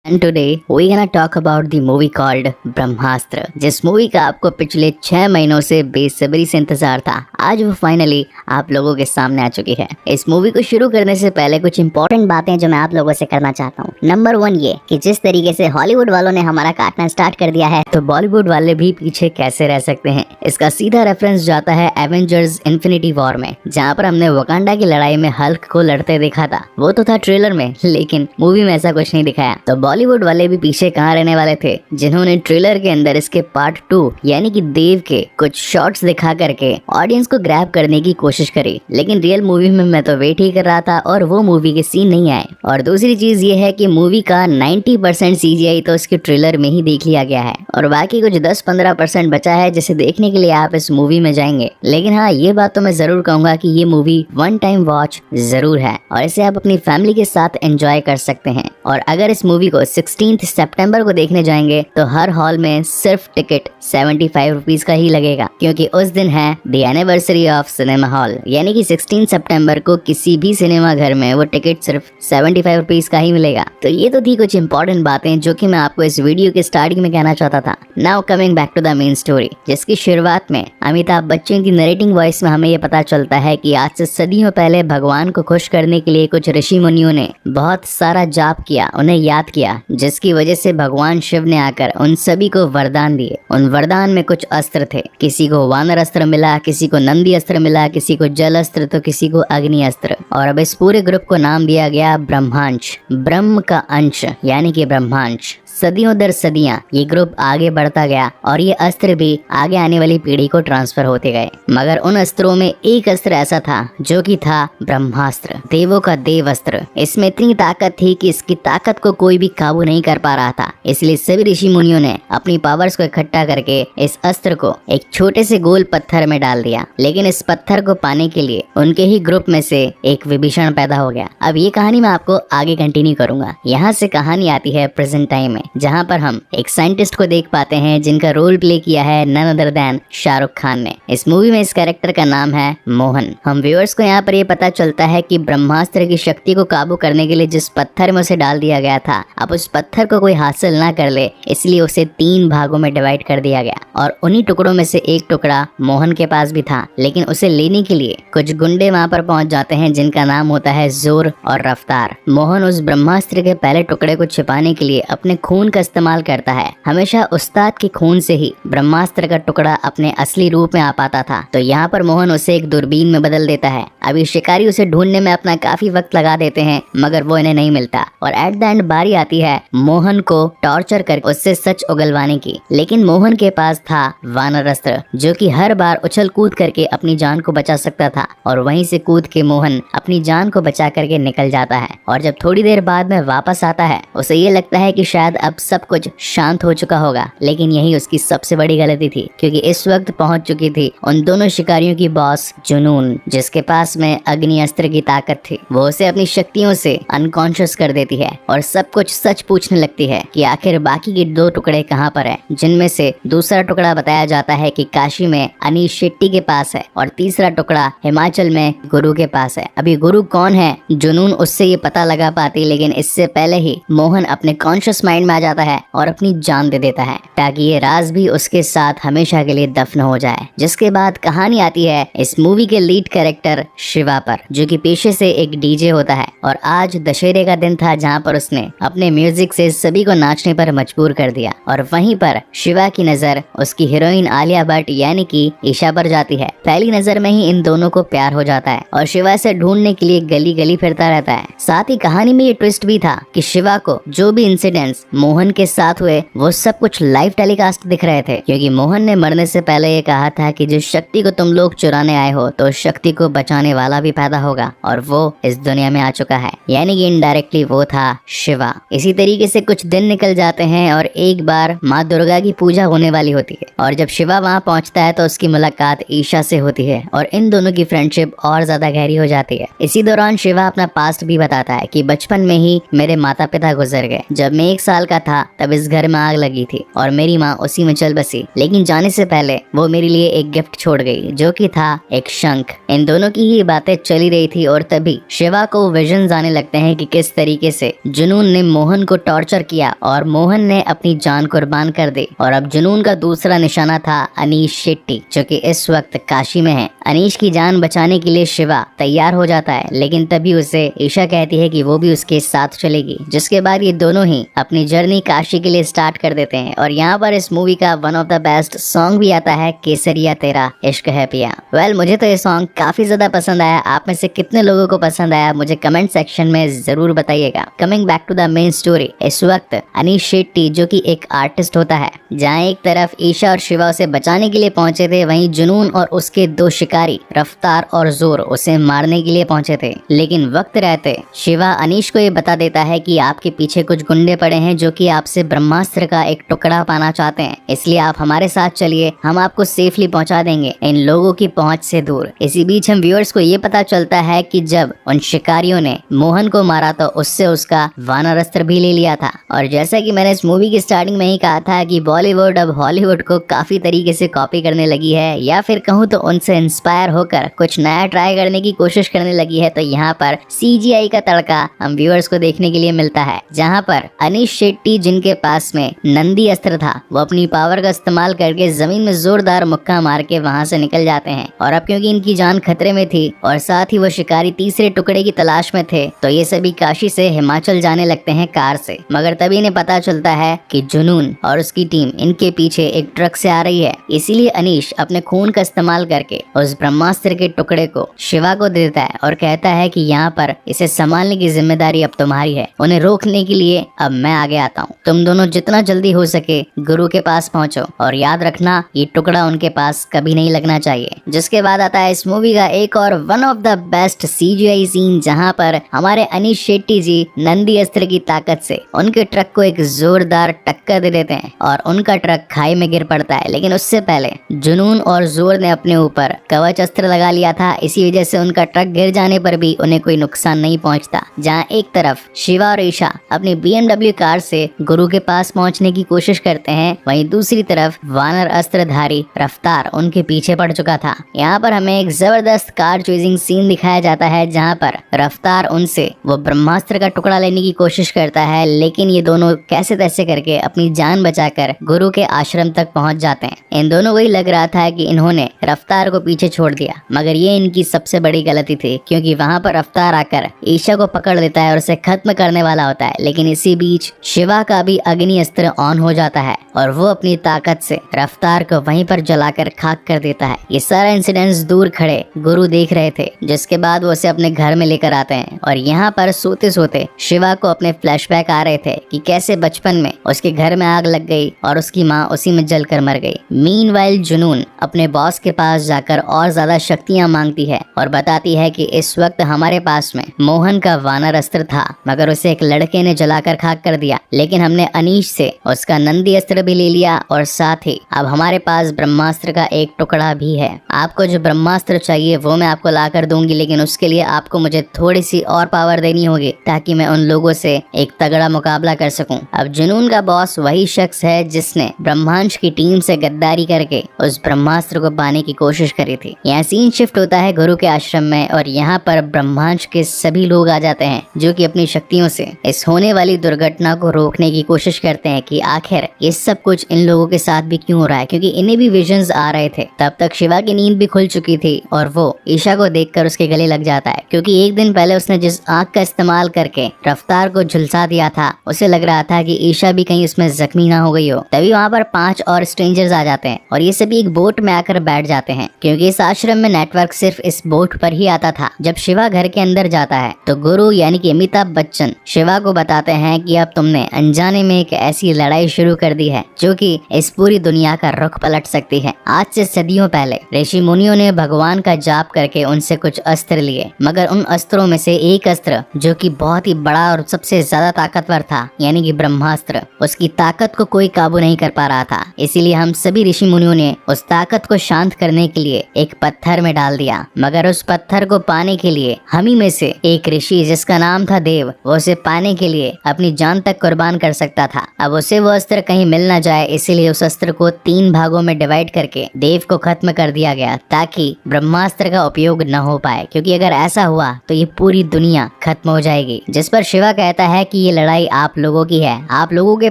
And today we're gonna talk about the movie called ब्रह्मास्त्र, जिस movie का आपको पिछले 6 महीनों से बेसब्री से इंतजार था। आज वो फाइनली आप लोगों के सामने आ चुकी है। इस मूवी को शुरू करने से पहले कुछ इंपॉर्टेंट बातें जो मैं आप लोगों से करना चाहता हूँ। नंबर 1 ये कि जिस तरीके से हॉलीवुड वालों ने हमारा काटना स्टार्ट कर दिया है, तो बॉलीवुड वाले भी पीछे कैसे रह सकते हैं। इसका सीधा रेफरेंस जाता है एवेंजर्स इन्फिनिटी वॉर में, जहाँ पर हमने वकांडा की लड़ाई में हल्क को लड़ते देखा था। वो तो था ट्रेलर में, लेकिन मूवी में ऐसा कुछ नहीं दिखाया। तो बॉलीवुड वाले भी पीछे कहाँ रहने वाले थे, जिन्होंने ट्रेलर के अंदर इसके पार्ट 2 यानी कि देव के कुछ शॉट्स दिखा करके ऑडियंस को ग्रैब करने की कोशिश करी। लेकिन रियल मूवी में मैं तो वेट ही कर रहा था और वो मूवी के सीन नहीं आए। और दूसरी चीज ये है कि मूवी का 90% CGI तो इसके ट्रेलर में ही देख लिया गया है, और बाकी कुछ 10-15% बचा है जिसे देखने के लिए आप इस मूवी में जाएंगे। लेकिन हाँ, ये बात तो मैं जरूर कहूंगा कि ये मूवी 1 टाइम वॉच जरूर है और इसे आप अपनी फैमिली के साथ एंजॉय कर सकते हैं। और अगर इस मूवी को 16 सितंबर को देखने जाएंगे तो हर हॉल में सिर्फ टिकट 75 रुपीज का ही लगेगा, क्योंकि उस दिन है the anniversary of cinema hall, यानी कि 16 सितंबर को किसी भी सिनेमा घर में वो टिकट सिर्फ 75 रुपीज का ही मिलेगा। तो ये तो थी कुछ इंपॉर्टेंट बातें जो कि मैं आपको इस वीडियो के स्टार्टिंग में कहना चाहता था। Now coming back to the main story, जिसकी शुरुआत में अमिताभ बच्चन की नरेटिंग वॉइस में हमें ये पता चलता है कि आज से सदियों पहले भगवान को खुश करने के लिए कुछ ऋषि मुनियों ने बहुत सारा जाप किया, उन्हें याद किया, जिसकी वजह से भगवान शिव ने आकर उन सभी को वरदान दिए। उन वरदान में कुछ अस्त्र थे, किसी को वानर अस्त्र मिला, किसी को नंदी अस्त्र मिला, किसी को जल अस्त्र तो किसी को अग्नि अस्त्र। और अब इस पूरे ग्रुप को नाम दिया गया ब्रह्मांश, ब्रह्म का अंश यानी कि ब्रह्मांश। सदियों दर सदियां ये ग्रुप आगे बढ़ता गया और ये अस्त्र भी आगे आने वाली पीढ़ी को ट्रांसफर होते गए। मगर उन अस्त्रों में एक अस्त्र ऐसा था जो कि था ब्रह्मास्त्र, देवों का देव अस्त्र। इसमें इतनी ताकत थी कि इसकी ताकत को कोई भी काबू नहीं कर पा रहा था। इसलिए सभी ऋषि मुनियों ने अपनी पावर्स को इकट्ठा करके इस अस्त्र को एक छोटे से गोल पत्थर में डाल दिया। लेकिन इस पत्थर को पाने के लिए उनके ही ग्रुप में से एक विभीषण पैदा हो गया। अब ये कहानी मैं आपको आगे कंटिन्यू करूंगा। यहाँ से कहानी आती है प्रेजेंट टाइम में, जहाँ पर हम एक साइंटिस्ट को देख पाते हैं जिनका रोल प्ले किया है none other than Shahrukh Khan ने। इस मूवी में इस कैरेक्टर का नाम है मोहन। हम व्यूअर्स को यहाँ पर ये पता चलता है कि ब्रह्मास्त्र की शक्ति को काबू करने के लिए जिस पत्थर में उसे डाल दिया गया था, अब उस पत्थर को कोई हासिल ना कर ले, इसलिए उसे 3 भागों में डिवाइड कर दिया गया। और उन्हीं टुकड़ों में से एक टुकड़ा मोहन के पास भी था, लेकिन उसे लेने के लिए कुछ गुंडे वहाँ पर पहुंच जाते हैं जिनका नाम होता है जोर और रफ्तार। मोहन उस ब्रह्मास्त्र के पहले टुकड़े को छिपाने के लिए अपने खून का इस्तेमाल करता है। हमेशा उस्ताद के खून से ही ब्रह्मास्त्र का टुकड़ा अपने असली रूप में आ पाता था। तो यहाँ पर मोहन उसे एक दूरबीन में बदल देता है। अभी शिकारी उसे ढूंढने में अपना काफी वक्त लगा देते हैं, मगर वो इन्हें नहीं मिलता। और एट द एंड बारी आती है मोहन को टॉर्चर कर उससे सच उगलवाने की। लेकिन मोहन के पास था वानर अस्त्र, जो कि हर बार उछल कूद करके अपनी जान को बचा सकता था। और वहीं से कूद के मोहन अपनी जान को बचा करके निकल जाता है। और जब थोड़ी देर बाद में वापस आता है, उसे ये लगता है कि शायद अब सब कुछ शांत हो चुका होगा। लेकिन यही उसकी सबसे बड़ी गलती थी, क्योंकि इस वक्त पहुंच चुकी थी उन दोनों शिकारियों की बॉस जुनून, जिसके पास में अग्नि अस्त्र की ताकत थी। वो उसे अपनी शक्तियों से अनकॉन्शियस कर देती है और सब कुछ सच पूछने लगती है कि आखिर बाकी के 2 टुकड़े कहाँ पर हैं, जिनमें से दूसरा टुकड़ा बताया जाता है कि काशी में अनीश शेट्टी के पास है और तीसरा टुकड़ा हिमाचल में गुरु के पास है। अभी गुरु कौन है, जुनून उससे ये पता लगा पाती, लेकिन इससे पहले ही मोहन अपने कॉन्शियस माइंड में आ जाता है और अपनी जान दे देता है, ताकि ये राज भी उसके साथ हमेशा के लिए दफन हो जाए। जिसके बाद कहानी आती है इस मूवी के लीड कैरेक्टर शिवा पर, जो कि पेशे से एक डीजे होता है। और आज दशहरे का दिन था, जहाँ पर उसने अपने म्यूजिक से सभी को नाचने पर मजबूर कर दिया। और वहीं पर शिवा की नजर उसकी हीरोइन आलिया भट्ट यानी कि ईशा पर जाती है। पहली नजर में ही इन दोनों को प्यार हो जाता है और शिवा से ढूंढने के लिए गली गली फिरता रहता है। साथ ही कहानी में ये ट्विस्ट भी था कि शिवा को जो भी इंसिडेंट्स मोहन के साथ हुए वो सब कुछ लाइव टेलीकास्ट दिख रहे थे, क्योंकि मोहन ने मरने से पहले ये कहा था कि जिस शक्ति को तुम लोग चुराने आए हो, तो उस शक्ति को बचाने वाला भी पैदा होगा, और वो इस दुनिया में आ चुका है। यानी कि इनडायरेक्टली वो था शिवा। इसी तरीके से कुछ दिन निकल जाते हैं और एक बार माँ दुर्गा की पूजा होने वाली होती होती है और जब शिवा वहाँ पहुँचता है तो उसकी मुलाकात ईशा से होती है और इन दोनों की फ्रेंडशिप और ज्यादा गहरी हो जाती है। इसी दौरान शिवा अपना पास्ट भी बताता है कि बचपन में ही मेरे माता पिता गुजर गए। जब मैं 1 साल का था तब इस घर में आग लगी थी और मेरी माँ उसी में चल बसी, लेकिन जाने से पहले वो मेरे लिए एक गिफ्ट छोड़ गई जो कि था एक शंख। इन दोनों की ही बातें चली रही थी और तभी शिवा को विजन्स आने लगते हैं कि किस तरीके से जुनून ने मोहन को टॉर्चर किया और मोहन ने अपनी जान कुर्बान कर दी। और अब जुनून का दूसरा निशाना था अनीश शेट्टी जो कि इस वक्त काशी में है। अनीश की जान बचाने के लिए शिवा तैयार हो जाता है, लेकिन तभी उसे ईशा कहती है कि वो भी उसके साथ चलेगी, जिसके बाद ये दोनों ही अपनी जर्नी काशी के लिए स्टार्ट कर देते हैं। और यहाँ पर इस मूवी का one of the best song भी आता है, केसरिया तेरा इश्क है पिया। वेल, मुझे तो ये सॉन्ग काफी ज्यादा पसंद आया। आप में से कितने लोगों को पसंद आया मुझे कमेंट सेक्शन में जरूर बताइएगा। Coming back to the main story, इस वक्त अनीश शेट्टी जो कि एक आर्टिस्ट होता है, जहाँ एक तरफ ईशा और शिवा उसे बचाने के लिए पहुंचे थे, वहीं जुनून और उसके 2 शिकारी रफ्तार और जोर उसे मारने के लिए पहुंचे थे। लेकिन वक्त रहते शिवा अनीश को ये बता देता है कि आपके पीछे कुछ गुंडे पड़े हैं जो कि आपसे ब्रह्मास्त्र का एक टुकड़ा पाना चाहते हैं, इसलिए आप हमारे साथ चलिए, हम आपको सेफली पहुंचा देंगे इन लोगों की पहुंच से दूर। इसी बीच हम व्यूअर्स को ये पता चलता है कि जब उन शिकारियों ने मोहन को मारा तो उससे उसका वानर अस्त्र भी ले लिया था। और जैसा कि मैंने इस मूवी की स्टार्टिंग में ही कहा था कि बॉलीवुड अब हॉलीवुड को काफी तरीके से कॉपी करने लगी है, या फिर कहूँ तो उनसे इंस्पायर होकर कुछ नया ट्राई करने की कोशिश करने लगी है। तो यहाँ पर CGI का तड़का हम व्यूअर्स को देखने के लिए मिलता है, जहाँ पर अनीश शेट्टी जिनके पास में नंदी अस्त्र था, वो अपनी पावर का इस्तेमाल करके जमीन में जोरदार मुक्का मार के वहाँ से निकल जाते हैं। और अब क्योंकि इनकी जान खतरे में थी और साथ ही वो शिकारी तीसरे टुकड़े की तलाश में थे, तो ये सभी काशी से हिमाचल जाने लगते हैं कार से। मगर तभी इन्हें पता चलता है कि जुनून और उसकी टीम इनके पीछे एक ट्रक से आ रही है। इसीलिए अनीश अपने खून का इस्तेमाल करके उस ब्रह्मास्त्र के टुकड़े को शिवा को दे देता है और कहता है कि यहाँ पर इसे संभालने की जिम्मेदारी अब तुम्हारी है, उन्हें रोकने के लिए अब मैं आगे आता हूँ। तुम दोनों जितना जल्दी हो सके गुरु के पास पहुँचो और याद रखना ये टुकड़ा उनके पास कभी नहीं लगना चाहिए। जिसके बाद आता है इस मूवी का एक और one of the best CGI scene, जहाँ पर हमारे अनीश शेट्टी जी नंदी अस्त्र की ताकत से उनके ट्रक को एक जोरदार टक्कर दे देते हैं और उनका ट्रक खाई में गिर पड़ता है। लेकिन उससे पहले जुनून और जोर ने अपने ऊपर कवच अस्त्र लगा लिया था, इसी वजह से उनका ट्रक गिर जाने पर भी उन्हें कोई नुकसान नहीं पहुंचता। जहां एक तरफ शिवा और ईशा अपनी BMW कार से गुरु के पास पहुंचने की कोशिश करते हैं, वहीं दूसरी तरफ वानर अस्त्रधारी रफ्तार उनके पीछे पड़ चुका था। यहाँ पर हमें एक जबरदस्त कार चेजिंग सीन दिखाया जाता है, जहाँ पर रफ्तार उनसे वो ब्रह्मास्त्र का टुकड़ा लेने की कोशिश करता है, लेकिन ये दोनों कैसे तैसे करके अपनी जान बचाकर गुरु के आश्रम तक पहुंच जाते हैं। इन दोनों को ही लग रहा था कि इन्होंने रफ्तार को पीछे छोड़ दिया, मगर ये इनकी सबसे बड़ी गलती थी, क्योंकि वहाँ पर रफ्तार आकर ईशा को पकड़ लेता है और उसे खत्म करने वाला होता है। लेकिन इसी बीच शिवा का भी अग्नि अस्त्र ऑन हो जाता है और वो अपनी ताकत से रफ्तार को वहीं पर जलाकर खाक कर देता है। ये सारा इंसिडेंट्स दूर खड़े गुरु देख रहे थे, जिसके बाद वो उसे अपने घर में लेकर आते हैं। और यहाँ पर सोते सोते शिवा को अपने फ्लैशबैक आ रहे थे कि कैसे बचपन में उसके घर में आग लग गई और उसकी माँ उसी में जलकर मर गई। मीनवाइल जुनून अपने बॉस के पास जाकर और ज्यादा शक्तियाँ मांगती है और बताती है कि इस वक्त हमारे पास में मोहन का वानर अस्त्र था, मगर उसे एक लड़के ने जलाकर खाक कर दिया। लेकिन हमने अनीश से उसका नंदी अस्त्र भी ले लिया और साथ ही अब हमारे पास ब्रह्मास्त्र का एक टुकड़ा भी है। आपको जो ब्रह्मास्त्र चाहिए वो मैं आपको ला कर दूंगी, लेकिन उसके लिए आपको मुझे थोड़ी सी और पावर देनी होगी ताकि मैं उन लोगों से एक तगड़ा मुकाबला कर सकूं। अब जुनून का बॉस वही शख्स है जिसने ब्रह्मांश की टीम से गद्दारी करके उस ब्रह्मास्त्र को पाने की कोशिश करी थी। यहाँ सीन शिफ्ट होता है गुरु के आश्रम में और यहाँ पर ब्रह्मांश के सभी लोग आ जाते हैं जो कि अपनी शक्तियों से इस होने वाली दुर्घटना को रोकने की कोशिश करते हैं कि आखिर ये सब कुछ इन लोगों के साथ भी क्यों हो रहा है, क्योंकि इन्हें भी विजन्स आ रहे थे। तब तक शिवा की नींद भी खुल चुकी थी और वो ईशा को देखकर उसके गले लग जाता है, क्योंकि एक दिन पहले उसने जिस आग का इस्तेमाल करके रफ्तार को झुलसा दिया था उसे लग रहा था कि ईशा भी कहीं उसमें जख्मी ना हो गई हो। तभी वहाँ पर 5 और स्ट्रेंजर्स आ जाते हैं और ये सभी एक बोट में आकर बैठ जाते हैं, क्योंकि ये इस आश्रम में नेटवर्क सिर्फ इस बोट पर ही आता था। जब शिवा घर के अंदर जाता है तो गुरु यानी कि अमिताभ बच्चन शिवा को बताते हैं कि अब तुमने अनजाने में एक ऐसी लड़ाई शुरू कर दी है जो कि इस पूरी दुनिया का रुख पलट सकती है। आज से सदियों पहले ऋषि मुनियों ने भगवान का जाप करके उनसे कुछ अस्त्र लिए, मगर उन अस्त्रों में से एक अस्त्र जो कि बहुत ही बड़ा और सबसे ज्यादा ताकतवर था यानी कि ब्रह्मास्त्र, उसकी ताकत को कोई काबू नहीं कर पा रहा था। इसीलिए हम सभी ऋषि मुनियों ने उस ताकत को शांत करने के लिए एक पत्थर में डाल दिया, मगर उस पत्थर को पाने के लिए हम ही में से एक ऋषि जिसका नाम था देव, वो उसे पाने के लिए अपनी जान तक कुर्बान कर सकता था। अब उसे वो अस्त्र कहीं मिल न जाए, इसीलिए उस अस्त्र को 3 भागों में डिवाइड करके देव को खत्म कर दिया गया ताकि ब्रह्मास्त्र का उपयोग न हो पाए, क्योंकि अगर ऐसा हुआ तो ये पूरी दुनिया खत्म हो जाएगी। जिस पर शिवा कहता है कि ये लड़ाई आप लोगों की है, आप लोगों के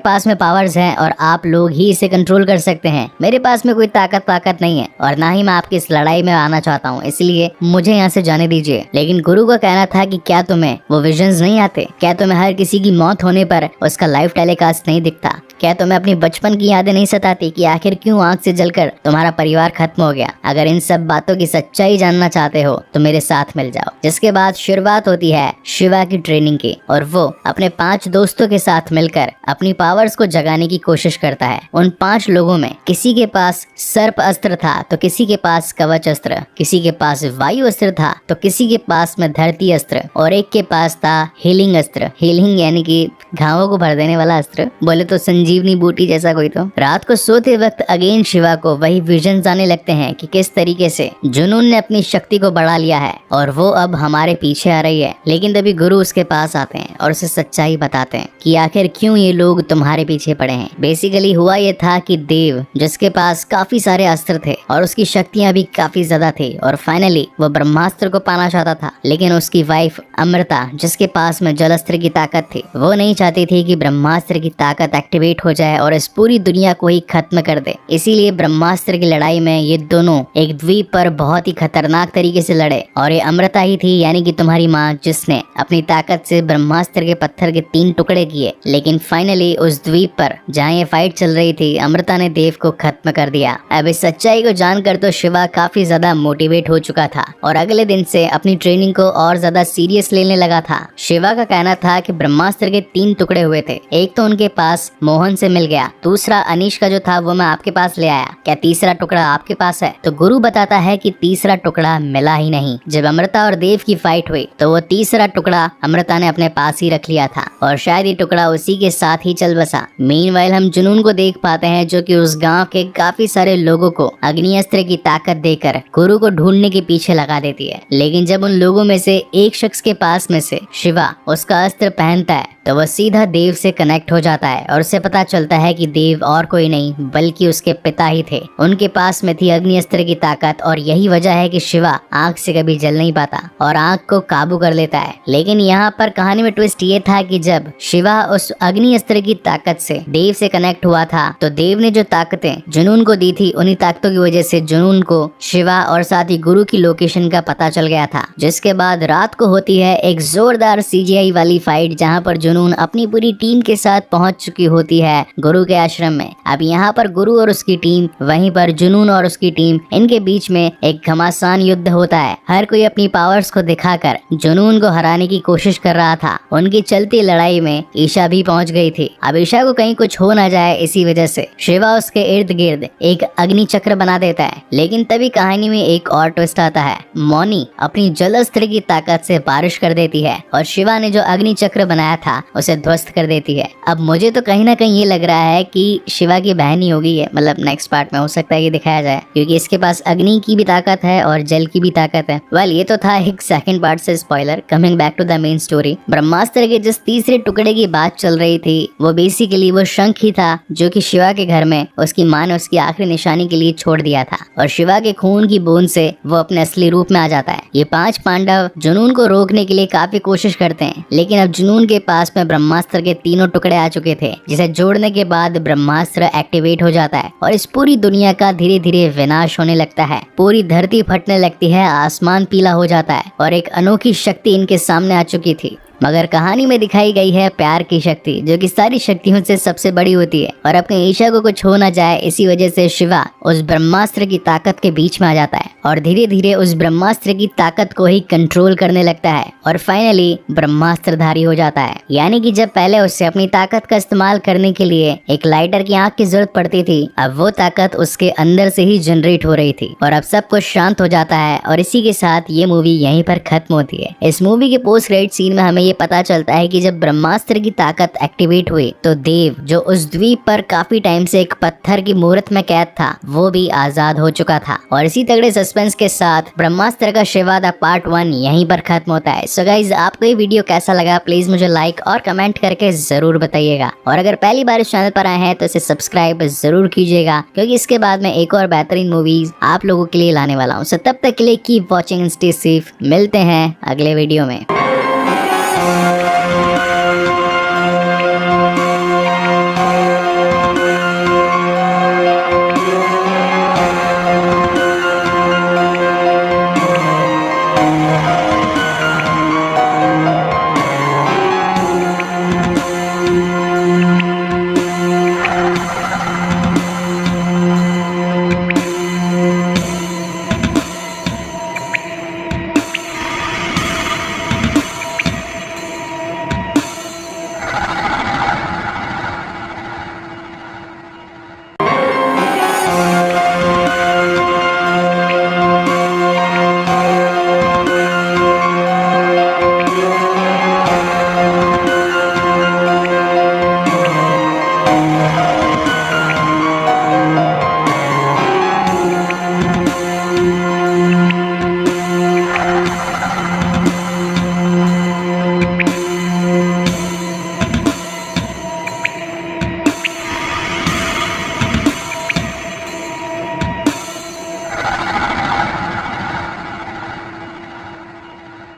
पास में पावर्स हैं और आप लोग ही इसे कंट्रोल कर सकते हैं। मेरे पास में कोई ताकत नहीं है और ना ही मैं आपकी इस लड़ाई में आना चाहता हूँ, इसलिए मुझे यहाँ से जाने दीजिए। लेकिन गुरु का कहना था कि क्या तुम्हें वो विजन्स नहीं आते? क्या तुम्हें हर किसी की मौत होने पर उसका लाइव टेलीकास्ट नहीं दिखता? क्या तुम्हें अपनी बचपन की यादें नहीं सताती कि आखिर क्यों आग से जलकर तुम्हारा परिवार खत्म हो गया? अगर इन सब बातों की सच्चाई जानना चाहते हो तो मेरे साथ मिल जाओ। जिसके बाद शुरुआत होती है शिवा की ट्रेनिंग की और वो अपने 5 दोस्तों के साथ मिलकर अपनी पावर्स को जगाने की कोशिश करता है। उन 5 लोगों में किसी के पास सर्प अस्त्र था तो किसी के पास कवच अस्त्र, किसी के पास वायु अस्त्र था तो किसी के पास में धरती अस्त्र और एक के पास था हीलिंग अस्त्र। हीलिंग यानी कि घावों को भर देने वाला अस्त्र, बोले तो संजीवनी बूटी जैसा कोई। तो रात को सोते वक्त अगेन शिवा को वही विजन आने लगते हैं कि किस तरीके से जुनून ने अपनी शक्ति को बढ़ा लिया है और वो अब हमारे पीछे आ रही है। लेकिन तभी गुरु उसके पास आते हैं और उसे सच्चाई बताते हैं कि आखिर क्यों ये लोग तुम्हारे पीछे पड़े हैं। बेसिकली हुआ ये था कि देव जिसके पास काफी सारे अस्त्र थे और उसकी शक्तियां भी काफी ज्यादा थी और फाइनली वो ब्रह्मास्त्र को पाना चाहता था, लेकिन उसकी वाइफ अमृता जिसके पास में जलस्त्र की ताकत थी वो नहीं चाहती थी कि ब्रह्मास्त्र की ताकत एक्टिवेट हो जाए और इस पूरी दुनिया को ही खत्म कर दे। इसीलिए ब्रह्मास्त्र की लड़ाई में ये दोनों एक द्वीप पर बहुत ही खतरनाक तरीके से लड़े और ये अमृता ही थी यानी कि तुम्हारी माँ जिसने अपनी ताकत से ब्रह्मास्त्र के पत्थर के 3 टुकड़े किए। लेकिन फाइनली उस द्वीप पर जहाँ ये फाइट चल रही थी अमृता ने देव को खत्म कर दिया। अब इस सच्चाई को जानकर तो शिवा काफी ज्यादा मोटिवेट हो चुका था और अगले दिन से अपनी ट्रेनिंग को और ज्यादा सीरियस लेने लगा था। शिवा का कहना था कि ब्रह्मास्त्र के 3 टुकड़े हुए थे, एक तो उनके पास मोहन से मिल गया, दूसरा अनीश का जो था वो मैं आपके पास ले आया, क्या तीसरा टुकड़ा आपके पास है? तो गुरु बताता है कि तीसरा टुकड़ा मिला ही नहीं। जब अमृता और देव की फाइट हुई तो वो तीसरा टुकड़ा अमृता ने अपने पास ही रख लिया था और शायद ये टुकड़ा उसी के साथ ही चल बसा। मीनवाइल हम जुनून को देख पाते हैं जो कि उस गांव के काफी सारे लोगों को अग्नि अस्त्र की ताकत देकर गुरु को ढूंढने के पीछे लगा देती है। लेकिन जब उन लोगों में से एक शख्स के पास में से शिवा उसका अस्त्र पहनता है तो वह सीधा देव से कनेक्ट हो जाता है और उसे पता चलता है कि देव और कोई नहीं बल्कि उसके पिता ही थे। उनके पास में थी अग्नि अस्त्र की ताकत और यही वजह है कि शिवा आग से कभी जल नहीं पाता और आग को काबू कर लेता है। लेकिन यहाँ पर कहानी में ट्विस्ट ये था कि जब शिवा उस अग्नि अस्त्र की ताकत से देव से कनेक्ट हुआ था तो देव ने जो ताकतें जुनून को दी थी उन्हीं ताकतों की वजह से जुनून को शिवा और साथ ही गुरु की लोकेशन का पता चल गया था। जिसके बाद रात को होती है एक जोरदार CGI वाली फाइट जहाँ पर जुनून अपनी पूरी टीम के साथ पहुंच चुकी होती है गुरु के आश्रम में। अब यहाँ पर गुरु और उसकी टीम, वहीं पर जुनून और उसकी टीम, इनके बीच में एक घमासान युद्ध होता है। हर कोई अपनी पावर्स को दिखाकर जुनून को हराने की कोशिश कर रहा था। उनकी चलती लड़ाई में ईशा भी पहुंच गई थी। अब ईशा को कहीं कुछ हो ना जाए इसी वजह से शिवा उसके इर्द गिर्द एक अग्नि चक्र बना देता है। लेकिन तभी कहानी में एक और ट्विस्ट आता है। मौनी अपनी जल अस्त्र की ताकत से बारिश कर देती है और शिवा ने जो अग्नि चक्र बनाया था उसे ध्वस्त कर देती है। अब मुझे तो कहीं ना कहीं ये लग रहा है कि शिवा की बहन ही होगी है, मतलब नेक्स्ट पार्ट में हो सकता है ये दिखाया जाए क्योंकि इसके पास अग्नि की भी ताकत है और जल की भी ताकत है। वेल ये तो था एक सेकंड पार्ट से spoiler. Coming back to the main story, Brahmastra के जिस तीसरे टुकड़े की बात चल रही थी वो बेसिकली वो शंख ही था जो कि शिवा के घर में उसकी माँ ने उसकी आखिरी निशानी के लिए छोड़ दिया था और शिवा के खून की बूंद से वो अपने असली रूप में आ जाता है। ये 5 पांडव जुनून को रोकने के लिए काफी कोशिश करते हैं, लेकिन अब जुनून के पास में ब्रह्मास्त्र के 3 टुकड़े आ चुके थे जिसे जोड़ने के बाद ब्रह्मास्त्र एक्टिवेट हो जाता है और इस पूरी दुनिया का धीरे धीरे विनाश होने लगता है। पूरी धरती फटने लगती है, आसमान पीला हो जाता है और एक अनोखी शक्ति इनके सामने आ चुकी थी। मगर कहानी में दिखाई गई है प्यार की शक्ति, जो कि सारी शक्तियों से सबसे बड़ी होती है। और अपने ईशा को कुछ हो ना जाए, इसी वजह से शिवा उस ब्रह्मास्त्र की ताकत के बीच में आ जाता है और धीरे धीरे उस ब्रह्मास्त्र की ताकत को ही कंट्रोल करने लगता है और फाइनली ब्रह्मास्त्रधारी हो जाता है। यानी कि जब पहले उससे अपनी ताकत का इस्तेमाल करने के लिए एक लाइटर की आंख की जरूरत पड़ती थी, अब वो ताकत उसके अंदर से ही जनरेट हो रही थी और अब सब कुछ शांत हो जाता है। और इसी के साथ ये मूवी यहीं पर खत्म होती है। इस मूवी के पोस्ट क्रेडिट सीन में हमें ये पता चलता है कि जब ब्रह्मास्त्र की ताकत एक्टिवेट हुई तो देव, जो उस द्वीप पर काफी टाइम से एक पत्थर की मूर्त में कैद था, वो भी आजाद हो चुका था। और इसी तगड़े सस्पेंस के साथ ब्रह्मास्त्र का शिवा द पार्ट 1 यहीं पर खत्म होता है। सो गाइज, आपको ये वीडियो कैसा लगा प्लीज मुझे लाइक और कमेंट करके जरूर बताइएगा। और अगर पहली बार इस चैनल पर आए हैं तो इसे सब्सक्राइब जरूर कीजिएगा, क्योंकि इसके बाद में एक और बेहतरीन मूवीज आप लोगों के लिए लाने वाला हूँ। सो तब तक के लिए keep watching and stay safe. मिलते हैं अगले वीडियो में।